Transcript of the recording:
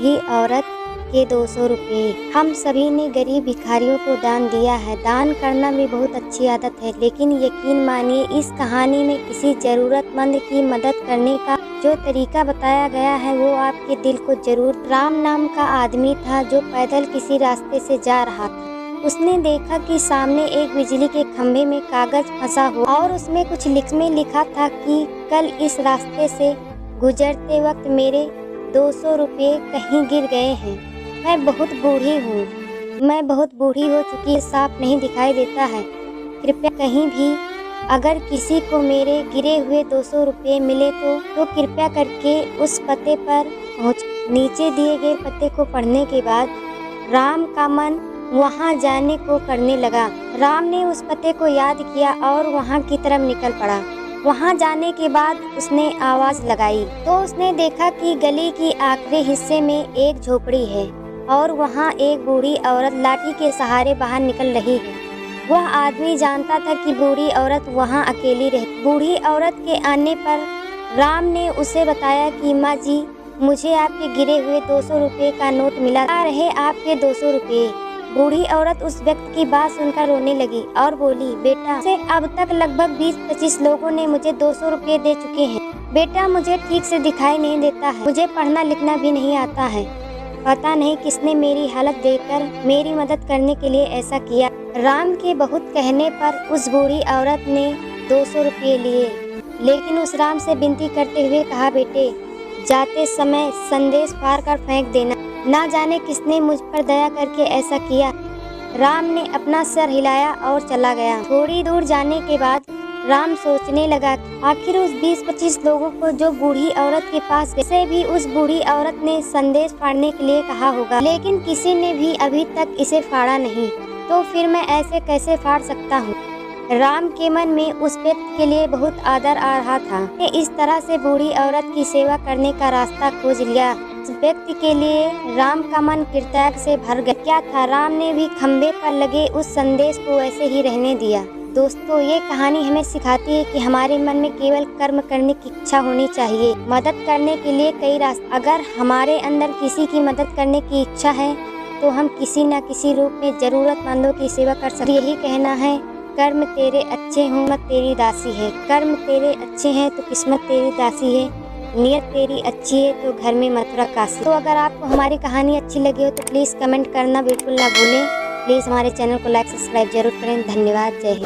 बूढ़ी औरत के 200 रुपये। हम सभी ने गरीब भिखारियों को दान दिया है। दान करना भी बहुत अच्छी आदत है, लेकिन यकीन मानिए इस कहानी में किसी ज़रूरतमंद की मदद करने का जो तरीका बताया गया है वो आपके दिल को जरूर। राम नाम का आदमी था जो पैदल किसी रास्ते से जा रहा था। उसने देखा कि सामने एक बिजली के खंभे में कागज फंसा हुआ और उसमें कुछ लिखा था कि कल इस रास्ते से गुजरते वक्त मेरे 200 रुपये कहीं गिर गए हैं। मैं बहुत बूढ़ी हो चुकी, साफ नहीं दिखाई देता है। कृपया कहीं भी अगर किसी को मेरे गिरे हुए 200 रुपये मिले तो कृपया करके उस पते पर पहुँच। नीचे दिए गए पते को पढ़ने के बाद राम का मन वहाँ जाने को करने लगा। राम ने उस पते को याद किया और वहाँ की तरफ निकल पड़ा। वहाँ जाने के बाद उसने आवाज़ लगाई तो उसने देखा कि गली की आखिरी हिस्से में एक झोपड़ी है और वहाँ एक बूढ़ी औरत लाठी के सहारे बाहर निकल रही है। वह आदमी जानता था कि बूढ़ी औरत वहाँ अकेली रहती। बूढ़ी औरत के आने पर राम ने उसे बताया कि माँ जी, मुझे आपके गिरे हुए 200 रुपये का नोट मिला। आ रहे आपके 200 रुपये। बूढ़ी औरत उस व्यक्ति की बात सुनकर रोने लगी और बोली, बेटा, से अब तक लगभग 20-25 लोगों ने मुझे 200 रुपये दे चुके हैं। बेटा, मुझे ठीक से दिखाई नहीं देता है, मुझे पढ़ना लिखना भी नहीं आता है। पता नहीं किसने मेरी हालत देखकर मेरी मदद करने के लिए ऐसा किया। राम के बहुत कहने पर उस बूढ़ी औरत ने 200 रुपये लिए, लेकिन उस राम से विनती करते हुए कहा, बेटे, जाते समय संदेश फाड़ कर फेंक देना। ना जाने किसने मुझ पर दया करके ऐसा किया। राम ने अपना सर हिलाया और चला गया। थोड़ी दूर जाने के बाद राम सोचने लगा, आखिर उस 20-25 लोगों को जो बूढ़ी औरत के पास गए, से भी उस बूढ़ी औरत ने संदेश फाड़ने के लिए कहा होगा, लेकिन किसी ने भी अभी तक इसे फाड़ा नहीं। तो फिर मैं ऐसे कैसे फाड़ सकता हूँ? राम के मन में उस व्यक्ति के लिए बहुत आदर आ रहा था। इस तरह से बूढ़ी औरत की सेवा करने का रास्ता खोज लिया। उस व्यक्ति के लिए राम का मन कृतज्ञता से भर गया। क्या था, राम ने भी खंभे पर लगे उस संदेश को ऐसे ही रहने दिया। दोस्तों, ये कहानी हमें सिखाती है कि हमारे मन में केवल कर्म करने की इच्छा होनी चाहिए। मदद करने के लिए कई रास्ते। अगर हमारे अंदर किसी की मदद करने की इच्छा है तो हम किसी न किसी रूप में जरूरतमंदों की सेवा कर सकते। यही कहना है, कर्म तेरे अच्छे हों, किस्मत तेरी दासी है। कर्म तेरे अच्छे हैं तो किस्मत तेरी दासी है। नियत तेरी अच्छी है तो घर में मथुरा काशी। तो अगर आपको हमारी कहानी अच्छी लगी हो तो प्लीज़ कमेंट करना बिल्कुल ना भूलें। प्लीज़ हमारे चैनल को लाइक सब्सक्राइब जरूर करें। धन्यवाद। जय हिंद।